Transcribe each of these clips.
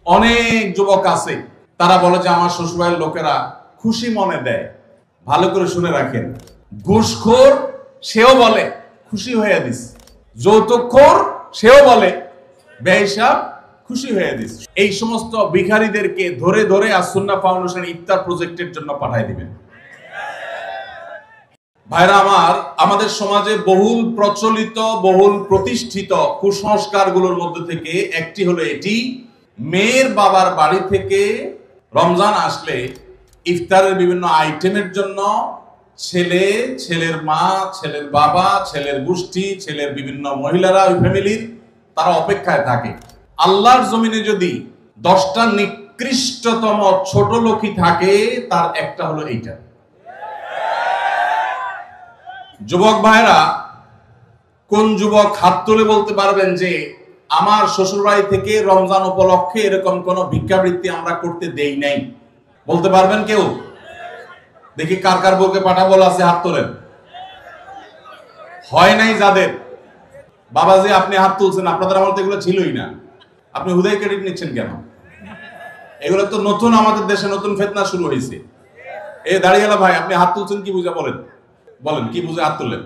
অনেক যুবক আছে তারা বলে যে আমার শ্বশুরবাড়ির লোকেরা খুশি মনে দেয়। ভালো করে শুনে রাখেন, ঘুষখোর সেও বলে খুশি হয়ে দিস, যৌতুকখোর সেও বলে বেহিসাব খুশি হয়ে দিস। এই সমস্ত ভিখারীদেরকে ধরে ধরে আস-সুন্নাহ ফাউন্ডেশন ইফতার প্রজেক্টের জন্য পাঠিয়ে দিবেন। ভাইরা আমার, আমাদের সমাজে বহুল প্রচলিত বহুল প্রতিষ্ঠিত কুসংস্কারগুলোর মধ্যে থেকে একটি হলো এটি, মেয়ের বাবার বাড়ি থেকে রমজান আসলে ইফতারের বিভিন্ন আইটেমের জন্য ছেলে, ছেলের মা, ছেলের বাবা, ছেলের গোষ্ঠী, ছেলের বিভিন্ন মহিলারা ওই ফ্যামিলির তারা অপেক্ষায় থাকে। আল্লাহর জমিনে যদি 10টা নিকৃষ্টতম ছোট লোকই থাকে তার একটা হলো এইটা। যুবক ভাইরা, কোন যুবক হাত তুলে বলতে পারবেন যে আমার শ্বশুরবাড়ি থেকে রমজান উপলক্ষে এরকম কোন ভিক্ষাবৃত্তি আমরা করতে দেই নাই? বলতে পারবেন কেউ? দেখি কার কার বউকে পাঠাবো আছে, হাত তোলেন। হয় নাই যাদের, বাবাজি আপনি হাত তুলছেন, আপনাদের আমল তো এগুলো ছিলই না, আপনি হুদাই ক্রেডিট নিচ্ছেন কেন? এগুলো তো নতুন, আমাদের দেশে নতুন ফিতনা শুরু হয়েছে। এই দাঁড়িয়েলা ভাই, আপনি হাত তুলছেন কি বুঝা? বলেন বলেন কি বুঝে হাত তুললেন?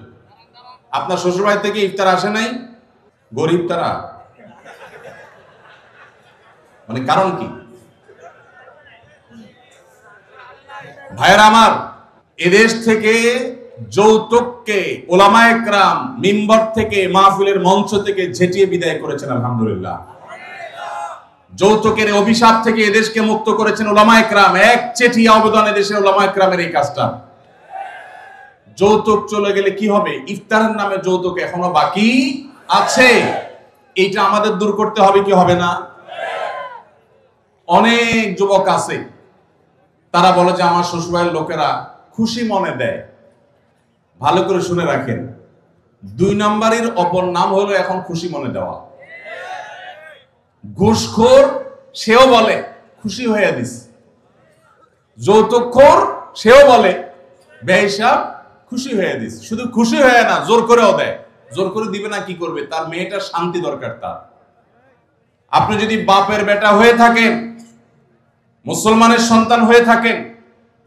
আপনার শ্বশুরবাড়ি থেকে ইফতার আসে নাই? গরিব তারা, মানে কারণ কি? ভাইয়েরা আমার, এদেশ থেকে যৌতুককে ওলামায়ে কেরাম মিম্বর থেকে, মাহফিলের মঞ্চ থেকে ঝেঁটিয়ে বিদায় করেছেন আলহামদুলিল্লাহ। যৌতুকের অভিশাপ থেকে এদেশকে মুক্ত করেছেন ওলামায়ে কেরাম। এক চেটিয়া অবদান এদেশের ওলামায়ে কেরামের এই কাজটা। যৌতুক চলে গেলে কি হবে? ইফতারের নামে যৌতুক এখনো বাকি আছে, এইটা আমাদের দূর করতে হবে কি হবে না? অনেক যুবক আছে তারা বলে যে আমার শ্বশুরবাড়ির লোকেরা খুশি মনে দেয়। ভালো করে শুনে রাখেন, 2 নম্বরের অপর নাম হলো এখন খুশি মনে দেওয়া। ঘুষখোর সেও বলে খুশি হয়ে দিস, যৌতুকখোর সেও বলে বেহিসাব খুশি হয়ে দিস। শুধু খুশি হয়ে না, জোর করেও দেয়। জোর করে দিবে না কি করবে? তার মেয়েটার শান্তি দরকার তার। আপনি যদি বাপের বেটা হয়ে থাকেন, মুসলমানের সন্তান হয়ে থাকেন,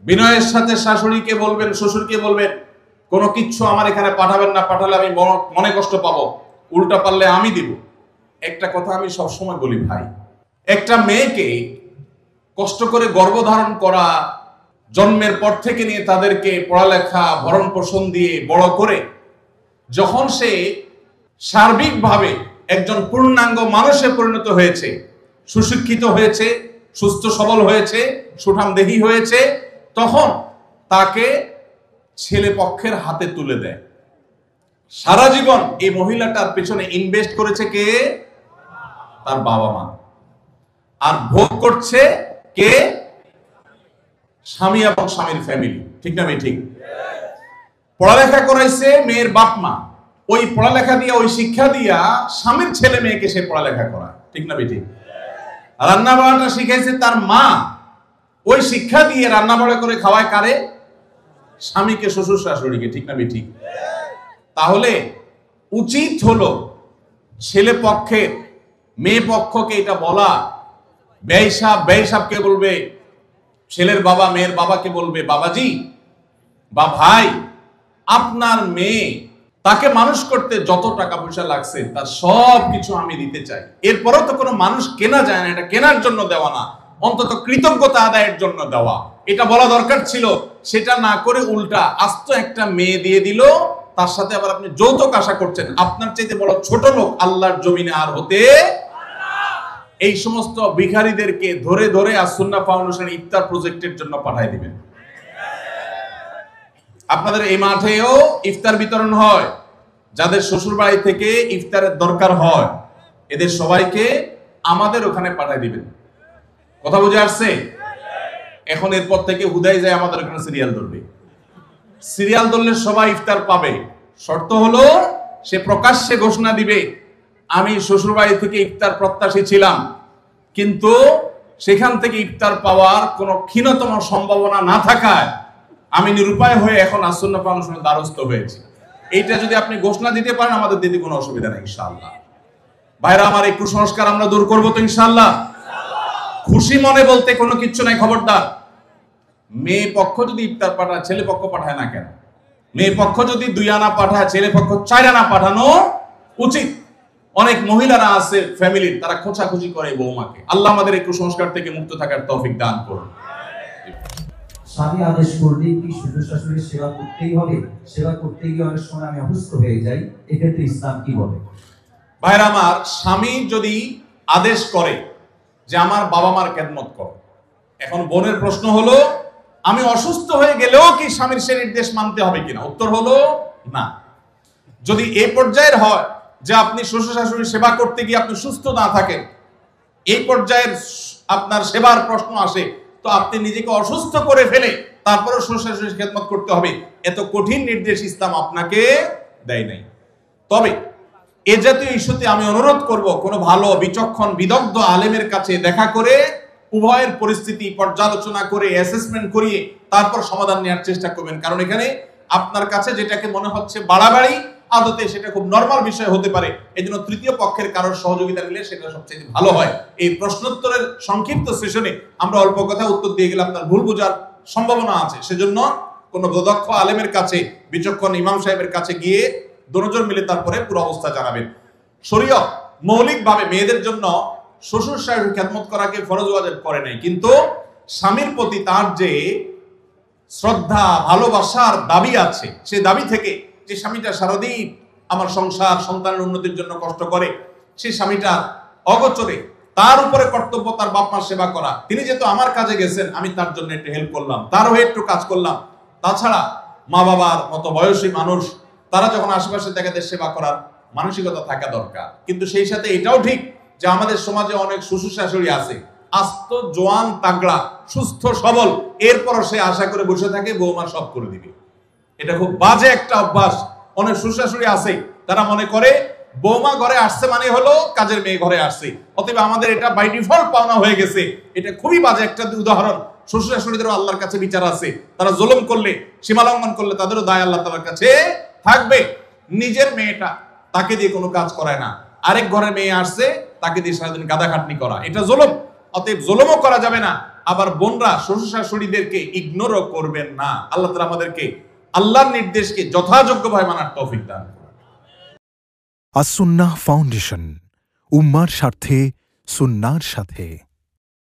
বিনয়ের সাথে শাশুড়িকে বলবেন, শ্বশুরকে বলবেন কোনো কিচ্ছু আমার এখানে পাঠাবেন না, পাঠালে আমি মনে কষ্ট পাবো, উল্টা পারলে আমি দিব। একটা কথা আমি সবসময় বলি ভাই, একটা মেয়েকে কষ্ট করে গর্ভধারণ করা, জন্মের পর থেকে নিয়ে তাদেরকে পড়ালেখা ভরণ পোষণ দিয়ে বড় করে যখন সে সার্বিকভাবে একজন পূর্ণাঙ্গ মানুষে পরিণত হয়েছে, সুশিক্ষিত হয়েছে, সুস্থ সবল হয়েছে, সুঠামদেহী হয়েছে, তখন তাকে ছেলে পক্ষের হাতে তুলে দেয়। সারা জীবন এই মহিলাটার পেছনে ইনভেস্ট করেছে কে? তার বাবা মা। আর ভোগ করছে কে? স্বামী এবং স্বামীর ফ্যামিলি। ঠিক না ঠিক? পড়ালেখা করাইছে মেয়ের বাপ মা, ওই পড়ালেখা দিয়া, ওই শিক্ষা দিয়া স্বামীর ছেলে মেয়েকে সে পড়ালেখা করায়। ঠিক না ঠিক? রান্না বাড়াটা শিখাইছে তার মা, ওই শিক্ষা দিয়ে রান্না বাড়া করে খাওয়ায় কারে? স্বামীকে, শ্বশুর শাশুড়িকে। ঠিক না ঠিক? তাহলে উচিত হলো ছেলে পক্ষের মেয়ে পক্ষকে এটা বলা, বেহিসাবকে বলবে, ছেলের বাবা মেয়ের বাবাকে বলবে বাবাজি বা ভাই, আপনার মেয়ে তাকে মানুষ করতে যত টাকা পয়সা লাগছে তার সব কিছু আমি দিতে চাই। এরপরও তো কোনো মানুষ কেনা যায় না, এটা কেনার জন্য দেওয়া না, অন্তত কৃতজ্ঞতা আদায়ের জন্য দেওয়া, এটা বলা দরকার ছিল। সেটা না করে উল্টা আস্ত একটা মেয়ে দিয়ে দিল, তার সাথে আবার আপনি যৌতুক আশা করছেন। আপনার চাইতে বড় ছোট লোক আল্লাহর জমিনে আর হতে। এই সমস্ত ভিখারীদেরকে ধরে ধরে আস-সুন্নাহ ফাউন্ডেশন ইফতার প্রজেক্টের জন্য পাঠিয়ে দিবেন। আপনাদের এই মাঠেও ইফতার বিতরণ হয়, যাদের শ্বশুর বাড়ি থেকে ইফতারের দরকার হয় এদের সবাইকে আমাদের ওখানে পাঠিয়ে দিবেন। কথা বুঝে আসছে? এখন এরপর থেকে হুদাই যায় আমাদের ওখানে সিরিয়াল ধরবে। সিরিয়াল ধরলে সবাই ইফতার পাবে। শর্ত হলো সে প্রকাশ্যে ঘোষণা দিবে আমি শ্বশুর বাড়ি থেকে ইফতার প্রত্যাশী ছিলাম, কিন্তু সেখান থেকে ইফতার পাওয়ার কোনো ক্ষীণতম সম্ভাবনা না থাকায় আমি নিরুপায় হয়ে এখন আস-সুন্নাহ ফাউন্ডেশনের দ্বারস্থ হয়েছি। এইটা যদি আপনি ঘোষণা দিতে পারেন আমাদের দিতে কোনো অসুবিধা নেই ইনশাআল্লাহ। ভাইরা আমার, এই কুসংস্কার আমরা দূর করবো তো ইনশাআল্লাহ। খুশি মনে বলতে কোনো কিচ্ছু নাই, খবরদার। মেয়ে পক্ষ যদি ইফতার পাঠায়, ছেলে পক্ষ পাঠায় না কেন? মেয়ে পক্ষ যদি 2 আনা পাঠায়, ছেলে পক্ষ 4 আনা পাঠানো উচিত। অনেক মহিলারা আছে ফ্যামিলির, তারা খোঁচাখুচি করে বৌমাকে। আল্লাহ আমাদের এই কুসংস্কার থেকে মুক্ত থাকার তৌফিক দান করুন। স্বামী আদেশ করলে কি শ্বশুর শাশুড়ির সেবা করতেই হবে? সেবা করতে গিয়ে অনেক সময় আমি অসুস্থ হয়ে যাই, এক্ষেত্রে ইসলাম কি বলে? ভাইরা আমার, স্বামী যদি আদেশ করে যে আমার বাবা মার খেদমত কর, এখন বোনের প্রশ্ন হলো আমি অসুস্থ হয়ে গেলেও কি স্বামীর সে নির্দেশ মানতে হবে কিনা? উত্তর হলো না। যদি এই পর্যায়ের হয় যে আপনি শ্বশুর শাশুড়ির সেবা করতে গিয়ে আপনি সুস্থ না থাকেন, এই পর্যায়ের আপনার সেবার প্রশ্ন আসে, তো আপনি নিজেকে অসুস্থ করে ফেলে তারপরে শ্বশুর শাশুড়ির খেদমত করতে হবে, এত কঠিন নির্দেশ ইসলাম আপনাকে দেয় নাই। তবে এ জাতীয় ইস্যুতে আমি অনুরোধ করব, কোনো ভালো বিচক্ষণ বিদগ্ধ আলেমের কাছে দেখা করে উভয়ের পরিস্থিতি পর্যালোচনা করে অ্যাসেসমেন্ট করিয়ে তারপর সমাধান নেওয়ার চেষ্টা করবেন। কারণ এখানে আপনার কাছে যেটাকে মনে হচ্ছে বাড়াবাড়ি, আদতে সেটা খুব নরমাল বিষয় হতে পারে। এজন্য তৃতীয় পক্ষের কারোর সহযোগিতা নিলে সেটা সবচেয়ে ভালো হয়। এই প্রশ্নোত্তরের সংক্ষিপ্ত সেশনে আমরা অল্প কথা উত্তর দিয়ে গেলে আপনার ভুল বোঝার সম্ভাবনা আছে। সেজন্য কোনো দক্ষ আলেমের কাছে, বিচক্ষণ ইমাম সাহেবের কাছে গিয়ে দুজন মিলে তারপরে পুরো অবস্থা জানাবেন। শরীয়ত মৌলিকভাবে মেয়েদের জন্য শ্বশুর শাশুড়ির খেদমত করাকে ফরজ ওয়াজিব করে নাই, কিন্তু স্বামীর প্রতি তার যে শ্রদ্ধা ভালোবাসার দাবি আছে, সে দাবি থেকে যে স্বামীটা সারাদিন আমার সংসার সন্তানের উন্নতির জন্য কষ্ট করে, সেই স্বামীটা অগোচরে তার উপরে কর্তব্য তার বাপ মার সেবা করা। তিনি যেহেতু আমার কাজে গেছেন, আমি তার জন্য একটু হেল্প করলাম, তার হয়ে একটু কাজ করলাম। তাছাড়া মা বাবার মতো বয়সী মানুষ, তারা যখন আশেপাশে তাদের সেবা করার মানসিকতা থাকা দরকার। কিন্তু সেই সাথে এটাও ঠিক যে আমাদের সমাজে অনেক শ্বশুর শাশুড়ি আছে আস্ত জোয়ান তাগড়া সুস্থ সবল, এরপরও সে আশা করে বসে থাকে বৌমা সব করে দিবে। এটা খুব বাজে একটা অভ্যাস। অনেক শ্বশুর শাশুড়ি আছে তারা মনে করে বৌমা ঘরে আসছে মানে হলো কাজের মেয়ে ঘরে আসছে, অতএব আমাদের এটা বাই ডিফল্ট পাওনা হয়ে গেছে। এটা খুবই বাজে একটা উদাহরণ। শ্বশুর শাশুড়িদেরও আল্লাহর কাছে বিচার আছে, তারা জুলুম করলে, সীমা লঙ্ঘন করলে তাদেরও দায় আল্লাহ তাআলার কাছে থাকবে। নিজের মেয়েটা তাকে দিয়ে কোনো কাজ করায় না, আরেক ঘরের মেয়ে আসছে তাকে দিয়ে সারাদিন গাদা খাটনি করা, এটা জুলুম। অতএব জুলুমও করা যাবে না, আবার বোনরা শ্বশুর শাশুড়িদেরকে ইগনোরও করবেন না। আল্লাহ তাআলা আমাদেরকে আল্লাহর নির্দেশকে যথাযোগ্যভাবে মানার তৌফিক দান করুন। আস-সুন্নাহ ফাউন্ডেশন, উম্মার স্বার্থে সুন্নাহর সাথে।